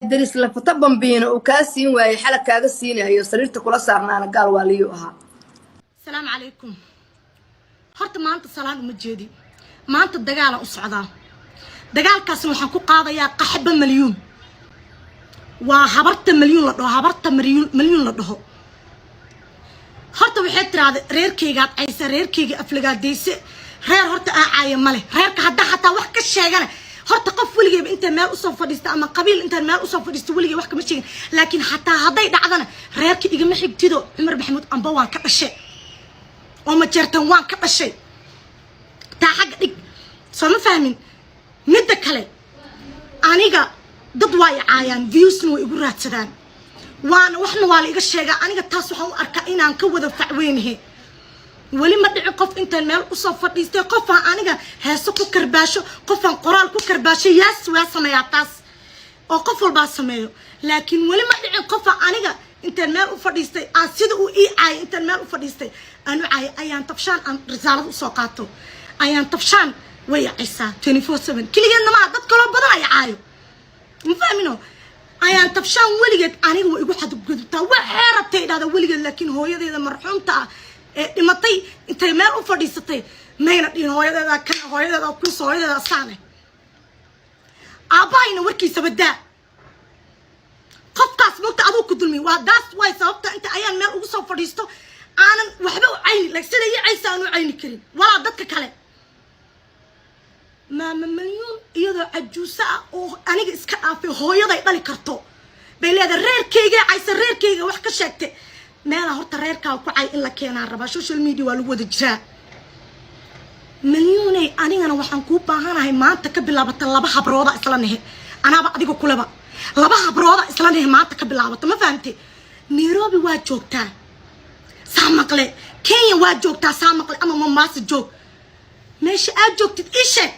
درس لفتبن بينه وكاسين واي حلق كاغا سينايو سريرتا كولا سارنانا قال واليو اها السلام عليكم horta maanta salaan uma jeedi maanta dagaal u socdaa dagaalkaas waxaan ku qaadayaa qaxba milyuun waa habarta milyuun la dhaho habarta milyuun la dhaho horta waxay tiraahday reerkeyga aysa reerkeyga aflagaadeyse reer horta aacay male reerka hadda xataa wax ka sheegana horta qof waligeeba inta meel u soo fadhiista ama qabiil inta meel u soo fadhiista waligeeba wax kama sheegin laakiin xataa haday dhacdana reerka igama xigtido Umar Maxamuud amba waan ka dhashay وما جرتن وان كبشي تا حق ديك سو ما فاهمين ميدا كله انيغا dad way caayaan viewsna way igu raadsadaan waan waxna waa la iga sheega aniga taas waxaan u arkaa inaan ka wada facweynahay wali ma dhici qof inta meel u soo fadhiistay qof aan aniga heeso ku karbaasho qof aan qoraal ku karbaasho yaas waa sameeyaa taas oo qof walba sameeyo laakiin wali ma dhici qof aan aniga inta meel u fadhiistay aan sida uu ii caay inta meel u fadhiistay أنا عاي أيام طفشان أن رسالة ساقاته أيام طفشان ويا عيسى 24/7 كل يوم ما عدت كلام بدنا يعايو مفهمينه أيام طفشان ولقيت أنا ويقول حد بقدرته وحربت هذا ولقيت لكن هو يدي إذا مرحوم تاع لما طي أنت ما أفردي ستي ما ينادين هو يدي ذا كان هو يدي ذا كوس هو يدي ذا صانع أباين وركي سبدا قف كاس مقطع أبو كدلمي وهذا واي صوبت أنت أيام ما أوصل فرديستو أنا وحبه عيني لك سيدي عيسى أنا عيني كريم ولا ضدك كله ما من مليون يدا عجوسة أو أنا إسكا في هو يدا يطلع كرتو بيلي هذا رير كيجا عيسى رير كيجا وحكي شكته ما أنا هرت رير كاو كعي إلا كينا ربع سوشيال ميديا والود الجزاء مليوني أنا وحنكوب بهانا هي ما تكبل لبطل لبها برودة إسلامه أنا بعديكو كله بقى لبها برودة إسلامه ما تكبل لبطل ما فهمتي نيروبي واجوكتا سامقلي كينيا واجوكتا سامقلي أما مماس جوك ماشي أجوكت إيشك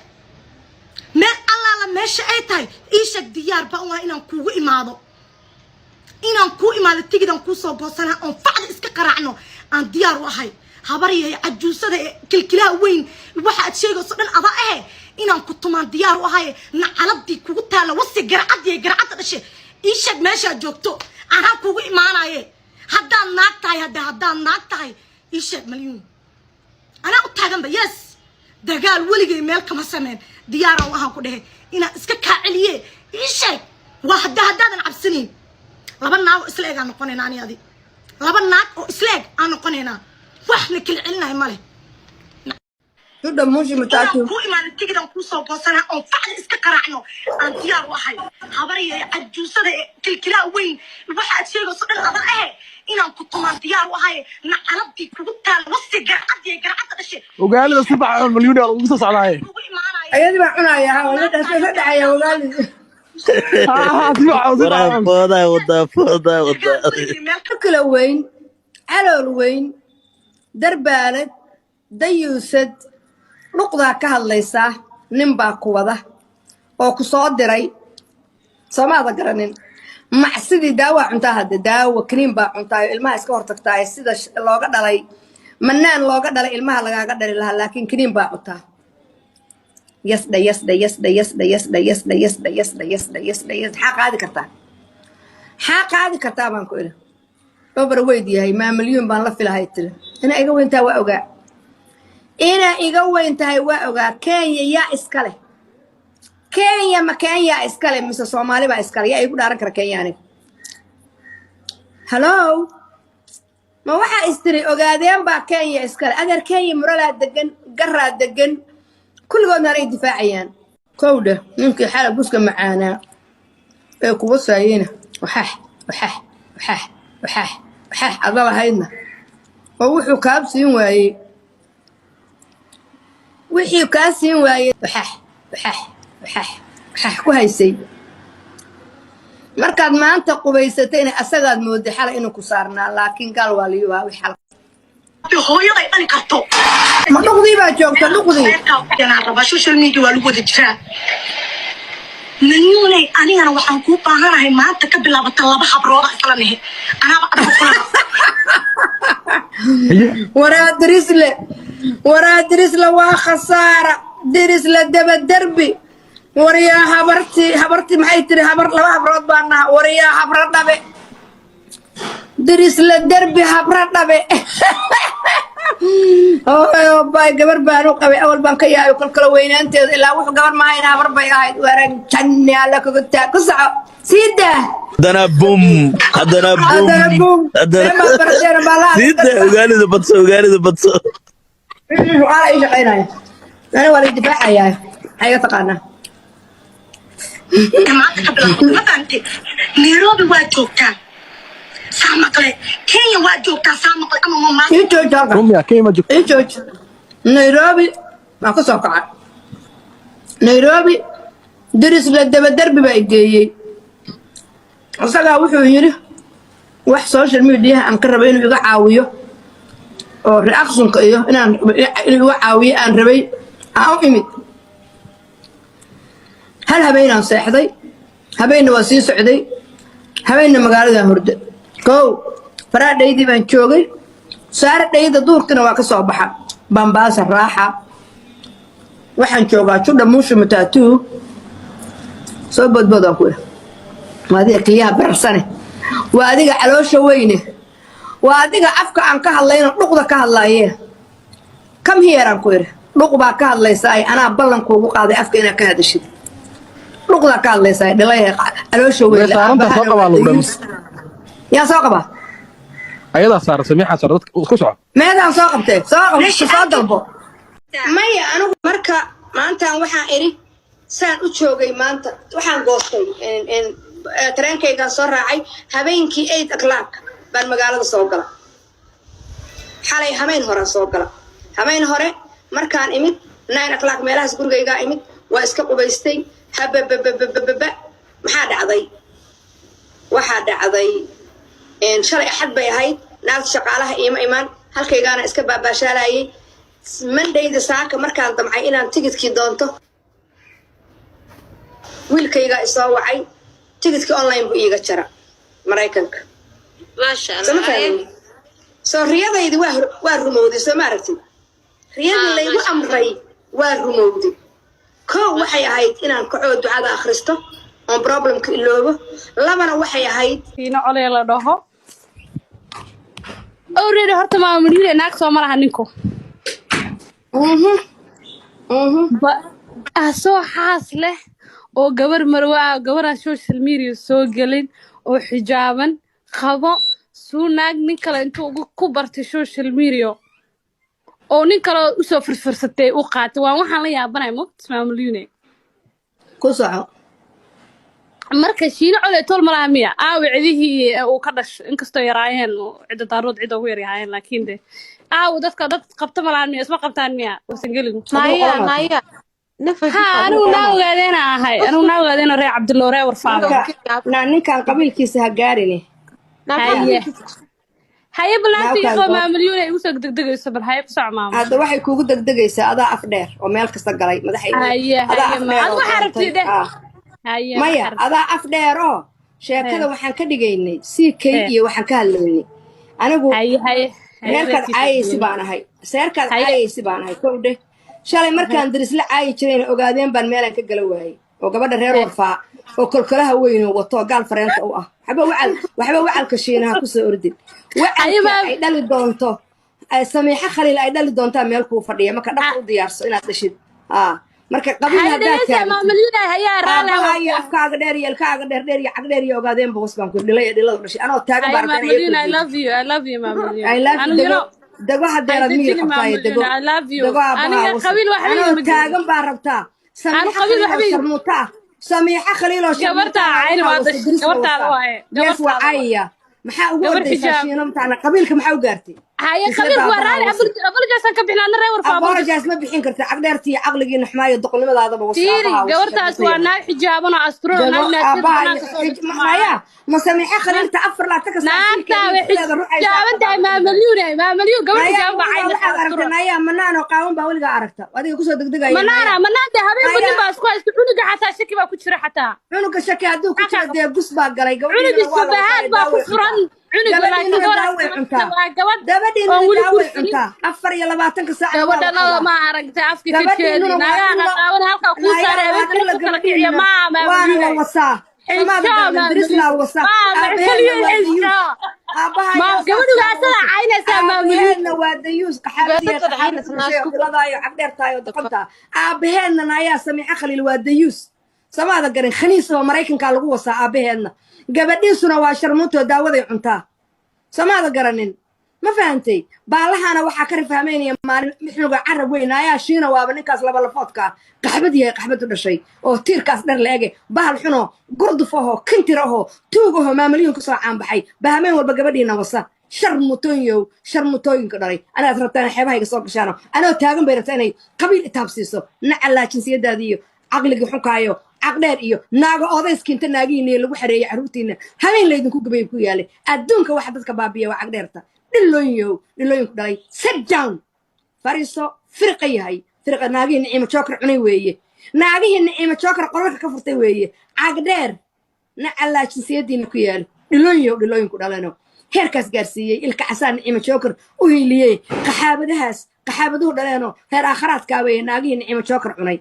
ما الله ماشي أيتاي إيشك ديار بقوا إنا نكوي إمادو إنا نكوي إمادو تيجي نكوي صوبوسنا أن فعل إسك قرعنو عن ديار وحي هبري عجوسة كل كلا وين واحد شيء صدق أضاءه إنا نكتمان ديار وحي نعلب دي كوتا لوسي جرعت الشيء إيشك ماشي أجوكتو أنا كوي إمانا إيه هدان ناقتاي هدان ناقتاي إيشك مليون أنا أتاقن بيس دقال وليقي ميلك مسامين ديارة وهاو كده إنا إسكا كاعليه إيشك واحد هدان عبسنين لبن ناو إسلاق أنا قونينا أني هذي لبن ناق أو إسلاق أنا قونينا وإحنا كل علنا مالي هذا موجي متاكد كوي ما نتيجي نكون صوبوسنا أو فعل إسكا قرعنو عن ديار وحي هبري عجوسة كل كلا وين واحد شيء صدق أضاءه إنا كنتمان ديار وهاي نعلب دي كوتا لوسي جرعت الشيء وقال له 7 مليون يلا وقصص على أيدي ما عنا يا ولد هذا يا ولد فوضى كل وين على وين دربالد ديوسد نقطة كهالليسة نمبا قوضة أو كصاد دري سما ذكرنين مع سيدي داوا عنتها داوا كريم با عنتها المها اسكور تقطاي سيدا لوغا دلاي منان لوغا دلاي المها لغا دلي لها لكن كريم با عنتها يس حق هذه كرتا بان كو إله أوبر ويدي هاي ما مليون بان لفي لهاي تل أنا إيقا وينتها وأوغا إنا إيقا وينتها وأوغا كينيا يا إسكالي كينيا ما كينيا إسكالي مثل صومالي با إسكالي يا إيقو دارك ركياني هلو ما وحا إستري أوغادين با كينيا إسكالي أدر كينيا مرالا دقن قرا دقن كل قولنا رأي دفاعيان كودة يمكن حالة بوسكا معانا إيقو بصايينا وحاح عضلة هايدنا ووحو كابسين واي وحيو كاسين واي وحاح كوهايسي مركز ما أنت قبيستين أساقاد مودي حالة إنو كسارنا لكن قال واليوها وحالة هو يضي أنا كرتو ما نقضي بقى جوكتا نقضي أنا ربا سوشيال ميديا والود الجزاء مليوني أنا وحنكوب بهانا هي ما تكبل لبطل لبها برودة إسلامه أنا بعد ورا درس له وخسارة درس له دب الدربي وريا حبرتي maxay tiri habar laba habrood baan nahay wariya habra dhabe diris la darbi habra dhabe oo bay gabar baan u qabay awal baan ka yahay kala weynaanteeda ilaa wuxuu gabar ma hayn habar bay ahayd waran janni alla ka gudta ku saco sida hadana bum hadana bum ma bartana bala sida ugaanida badso wala ii shaqeynaya ana wala difaacaya ay taqaana Nairobi waa joogtaa saamaqle Kenya waa joogtaa saamaqle ama mama rumya kema jik Nairobi ma ka soo kacay Nairobi diris la daba darbi baa geeyay asaga wuxuu yiri wax social media aan ka rabay inuu iga caawiyo oo reaction-ka iyo inaan iga caawiyo aan rabay aan imid hal habeenaan seexday habeenna waa sii socday habeenna magaalada hurda kow faraadhaydii baan joogay saaradhayda duurkina waa ka soo baxa bambaasa raaxa waxaan joogaa judha muusha mataatu soo bodbodaan ku waa adiga qiyaha bararsane waa adiga caloosha weyne waa adiga afka aan ka hadlayno dhuqda ka hadlaayeen kam hiyaraan ku iri dhuq baa ka hadlaysaa ay anaa ballankuugu qaaday afka inaad ka hadashid dhuqda ka hadlaysaa dhalay caloosha weyne yaa soo qaba ayada saar samiixa saar dadka ku soco meedaan soo qabtay soo dalbo maya anigu marka maantaan waxaan iri saan u joogay maanta waxaan goostay tareenkaygaan soo raacay habeenkii 8 o'clock baan magaalada soo gala xalay habeen hore soo gala habeen hore markaan imid 9 o'clock meelahaas gurigaygaa imid waa iska qubaystay habababababa maxaa dhacday waxaa dhacday shalay axad bay ahayd naagta shaqaalaha iima imaan halkaygaana iska baabaashaalayay mandayda saaka markaan damcay inaan tigidkii doonto wiilkaygaa isoo wacay tigidkii online buu iiga jara maraykanka maasha Allah soo riyadaydi waa rumowday soo ma aragtid riyadii laygu amray waa rumowday kow waxay ahayd inaan kacoo ducada akhristo oon problemka iloobo labana waxay ahayd fiina cole la dhaho already horta maamuliyada naag soo malaha ninku soo xaas leh oo gabar marwa gabaraan social media soo gelin oo xijaaban qabo suu naag nin kale intuu ku bartay social media oo nin kale u soo firfirsatay u qaatay waan waxaan la yaabanahay maamuliyada ku soco marka shiina cole tol malaha miya cidihii uu ka dhashay inkastoo yaraayeen cid daarood cid ugu yaryaayeen laakiin de dadka dad qabta malaha miya isma qabtaan miya wasan gelin maya anu naa ogaadeen reer cabdillow reer warfaado ninkan qabiilkiisa ha gaarine haye balaantiiqoo maamuliyuuna igu soo degdegayso bal haye ku soc maamul hadda waxay kuugu degdegaysaa adaa af dheer oo meel kasta galay waxaa rabtid maya adaa af dheer oo sheekada waxaan ka dhigaynay CK iyo waxaan ka hadlaynay anigu reerkaad caayaysi baan ahay seerkaad caayaysi baan ahay kowdhe shalay markaan darisla caayi jirayna ogaadeen baan meelaan ka gala waayey oo gabadha reer warfaa oo kolkolaha weyn oo wato gaal fareenta u ah waxba wacalka shiinaha ku soo ordin wacalka ay dhali doonto samiixa khaliil ay dhali doontaa meel kuu fadhiya marka dhaq u diyaarso inaad dhashid marka qabiil haddaad afkaaga dheer iyo ilkaaga dheer iyo cag dheer iyo ogaadeen boos baan ku dhilay dhiladu dhashay anoo taagan baan dago hadeerad miyir qabtaayo dago anoo taagan baan rabtaa samiixa khaliil sharmuuta ah samiixa khaliil oo sharmuuta gees waa caayaya maxaa ugu ordaysaa shiino mataana qabiilka maxaa u gaartay abolajaas ma bixin karta cagdheertii caqligiina xumaayo doqolnimadaadaba gabartaas waa naag xijaaban oo maya ma samiixa khaliilta afar laata ka xijaabantahay maamuliyun gabar xijaaban aragtanaya manaanoo qaawan baa weligaa aragta adiga kusoo degdegaya manaanta habeenku nin baa isku haysta cunuga xataa shaki baa ku jira xataa cunuga shaki hadduu ku jiro dee gus baa galay cunugiisa bahaad baa ku furan cunug gabadhiinuna laakiin daaway cuntaa waa gabadh gabadhiinuna oo weli daaway kursiyin cuntaa 24 saac waa la gabadhana qabaa ma aragtay afka ka jeedi gabadhiinuna waa naagaha dhilla qaqaawan halkaa kuu saaray naagaha waa habeenka dhilla naftu kala kiciya gabadhiinuna maa waana la maamuliyey wasaa samaada xishaa garanin dirisnaa la wasaa aabbaheedna waa dayuus aabbaha ayaa gabadhuga asaga caynaysaa maamuliye aabbaheedna waa dayuus qaxaabadiya qaxaabada dhashay oo dhiladaayo cagdheertahay oo doqontaa aabbaheedna ayaa samiixa khaliil waa dayuus samaada garan khaniis oo maraykankaa lagu wasaa aabbaheedna gabadhiisuna waa sharmuutoo daawaday cuntaa samaada garanin ma fahantay baalahaana waxaa ka rifahmaynaya maalin mixnuga carab weyn ayaa shiina waaba ninkaas laba lafoodka qaxbad yahay qaxbadu dhashay oo tiirkaas dhar la ege bahal xunoo gurduf ahoo kintir ahoo tuug ahoo maamuliyun kasoo caanbaxay bahameen walba gabadhiina wasa shar mutooyinka dhalay anaad rabtaan xeebahayga soo gashaano anoo taagan bay rabtaa inay qabiil itaabsiiso nacallaa jinsiyadaadii iyo caqligii xunkaayo caqdheer iyo naago odayski inta naagihiina lagu xareeyay carruurtiina habeen laydinku gubay ku yaalay adduunka waxa dadka baabiya waa cagdheerta dhilooyinku dhalay sit down fariiso firqa yahay firqa naagihii niciimo jookar cunay weeye naagihii niciimo jookar qolalka ka furtay weeye cagdheer nacallaa jinsiyadiina ku yaali dhilooyinku dhalano heerkaas gaarsiiyey ilka casaan niciimo jookar u hiiliyey qaxaabaduhu dhaleeno heer aakharaadkaa weeye naagihii niciimo jookar cunay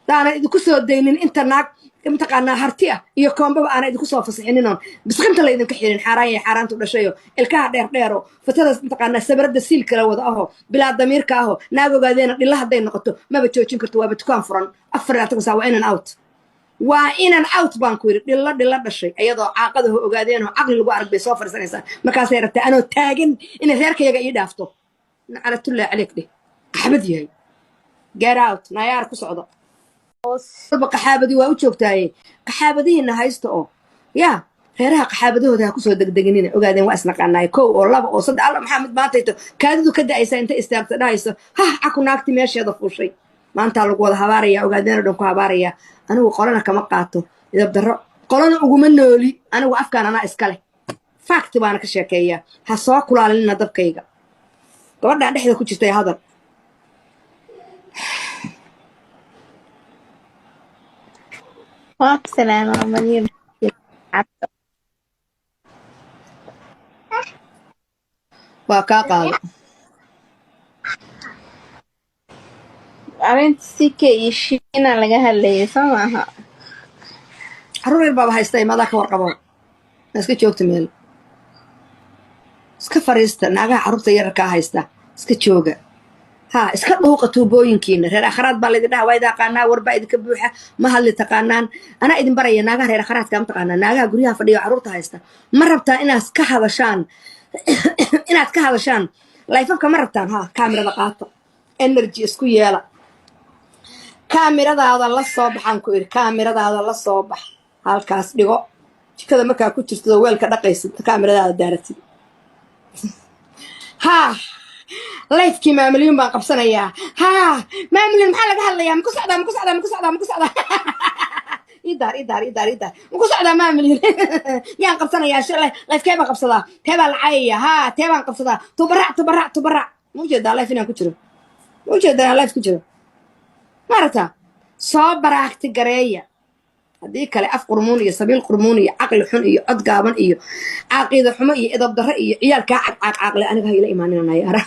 daana idinku soo daynin inta naag mataqaanaa harti ah iyo koombaba aana idinku soo fasixininoon bisqinta la idinka xirin xaaraan yahay xaaraantu dhashayo ilkaha dheerdheero fatadaas mataqaanaa sabarada siil kala wada aho bilaa damiirka aho naag ogaadeena dhilla hadday noqoto maba joojin karto waaba dukaan furan 24 saa waa inan out baan ku yidhi dhilla dhashay iyadoo caaqadaho ogaadeenoo caqli lagu arag bay soo fadhiisanaysaa markaasay rabtaa anoo taagan inay reerkayaga ii dhaafto nacalatullaahi caleyk dheh qaxbad yahay get out naayaar ku socdo qaxaabadii waa u joogtaaye qaxaabadihiina haysta oo yaa reeraha qaxaabadahooda ha kusoo degdeginina ogaadeen waa isnaqaanaay 1 oo 2 oo 3 alla maxaa mid maantayto kaadidu ka da'aysa inta istaagta dhahayso caku naagti meesheeda fuushay maantaa lagu wada habaaraya ogaadeen oo dhan ku habaaraya anigu qolana kama qaato idab darro qolana uguma nooli anigu afkaan anaa iska leh faakti baana ka sheekeeyaa ha soo kulaalinina dabkayga gabadhaan dhexda ku jirtay hadal السلام عليكم. waa kaa qaado أنت سكة يشينا لجها اللي سمعها. carruur yar baaba haysta imadaa ka warqabo ma iska joogta meel iska fariista naagaha carruurta yararkaa haysta iska jooga iska dhuuqa tuubooyinkiina reer akharaad baa laydin dhaha waa idin aqaanaa warbaa idinka buuxa ma hadli taqaanaan anaa idin baraya naagaha reer akharaadka ma taqaanaa naagaha guryaha fadhiyo carruurta haysta ma rabtaa inaad ka hadashaan layfafka ma rabtaan kaamirada qaata energy isku yeela kaamiradaada la soo baxaan ku idhi kaamiradaada la soo bax halkaas dhigo jikada markaa ku jirtado weelka dhaqaysid kaamiradaada daaratid layfkii maamuliyun baan qabsanayaa maamuliyun maxaa laga hadlayaa maku socdaa idaar maku socdaa maamuliyun yaan qabsanayaa layfkee baan qabsadaa tee baan lacayayaa tee baan qabsadaa tubarac ma ujeedaa layf inaan ku jiro ma ujeedaa inaan layf ku jiro maaragtaa soo baraagti gareeya haddii kale af qurmuun iyo sabiil qurmuun iyo caqli xun iyo cod gaaban iyo caaqiida xumo iyo idab darro iyo ciyaalkaa caqcaaqle aniga ha ila imaaninanayaara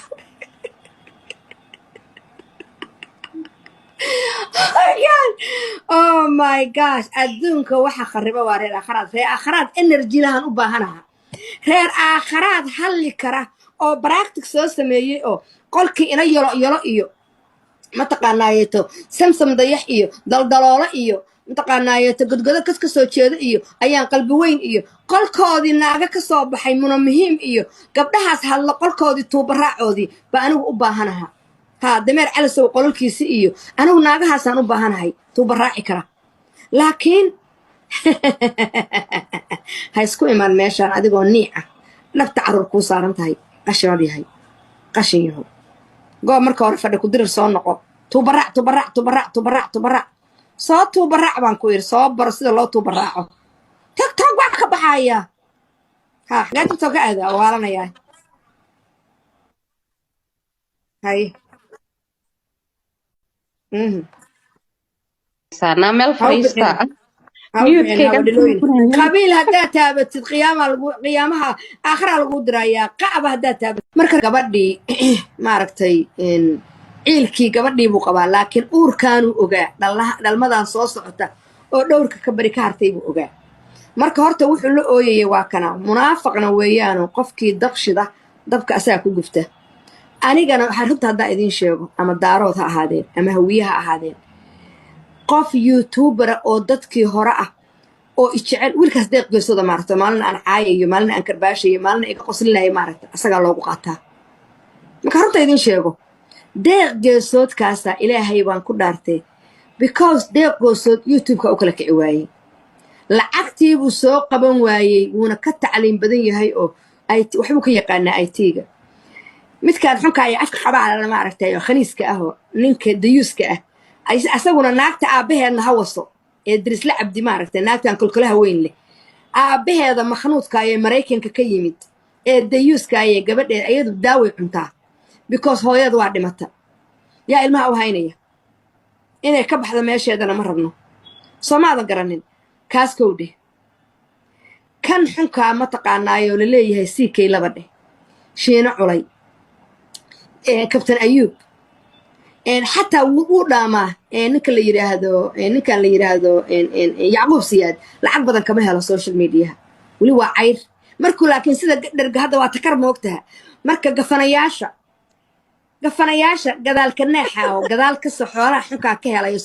oh my gosh adduunka waxa khariba waa reer aakharaad energy lahan u baahanaha reer aakharaad halli kara oo baractic soo sameeyey oo qolkii ina yolo iyo mataqaanaayeeto samsam dayax iyo daldaloolo iyo mataqaanaayeeto godgodo kas ka soo jeedo iyo ayaan qalbi weyn iyo qolkoodii naaga ka soo baxay muna muhiim iyo gabdhahaas hadlo qolkoodii tuubaraacoodii baa anigu u baahanaha dameer calisow qololkiisi iyo anigu naagahaasaan u baahanahay tuubaraaci kara laakiin ha isku imaan meeshaan adigoo niica dhabta carruur kuu saaran tahay qashinad yahay qashin yahow goob marka hore fadhi ku dirir soo noqo tuubarac soo tuubarac baan ku yidhi soo baro sida loo tuubaraaco tiktok waa ka baxaya xagaa tiktok ka aadaa waalanayaa hay Sana meel fariista miyuudkayga qabiil haddaa taabatid qiyaamaha aakhira lagu dirayaa qacba haddaa taabatid marka gabadhii maaragtay ciilkii gabadhii buu qabaa laakiin uurkaanuu ogaa dhalmadan soo socota oo dhowrka ka bari ka hartay buu ogaa marka horta wuxuu la ooyayay waa kana munaafaqna weeyaano qofkii dabshida dabka asaga ku gufta anigana waxaan runta haddaa idiin sheego ama daarood ha ahaadeen ama hawiye ha ahaadeen qof youtuber oo dadkii hore ah oo ijecel wiilkaas deeq geesooda maaragta maalin aan caayayo maalin aan karbaashayo maalin iga qoslinayo maaragta asagaa loogu qaataa marka runta idiin sheego deeq geesoodkaasa ilaahay baan ku dhaartay because deeq geesood youtube-ka u kala kici waayey lacagtii buu soo qaban waayey wuuna ka tacliin badan yahay oo waxbuu ka yaqaanaa IT-ga midkaan xunka ayaa afka xabaa maaragtay oo khaniiska ah oo ninka dayuuska ah asaguna naagta aabbaheedna ha waso ee dirisla cabdi maaragtay naagtan kolkolaha weyn leh aabbaheeda makhnuudka ayay maraykanka ka yimid ee dayuuska ayay gabadheed ayadu daaway cuntaa because hooyada waa dhimata yaa ilmaha u haynaya inay ka baxdo meesheedana ma rabno soo maadan garanin kaas kow dheh kan xunkaa ma taqaanaayoo la leeyahay siikay laba dheh shiino culay kabtan ayuub xataa wuu dhaamaa ninkan la yidhaahdo yacquub siyaad lacag badan kama helo social mediaha weli waa cayr markuu laakiin sida dherga hadda waa takar moogtaha marka gafanayaasha gadaalka neexa oo gadaal kasoo xoolaha xunkaa ka helayo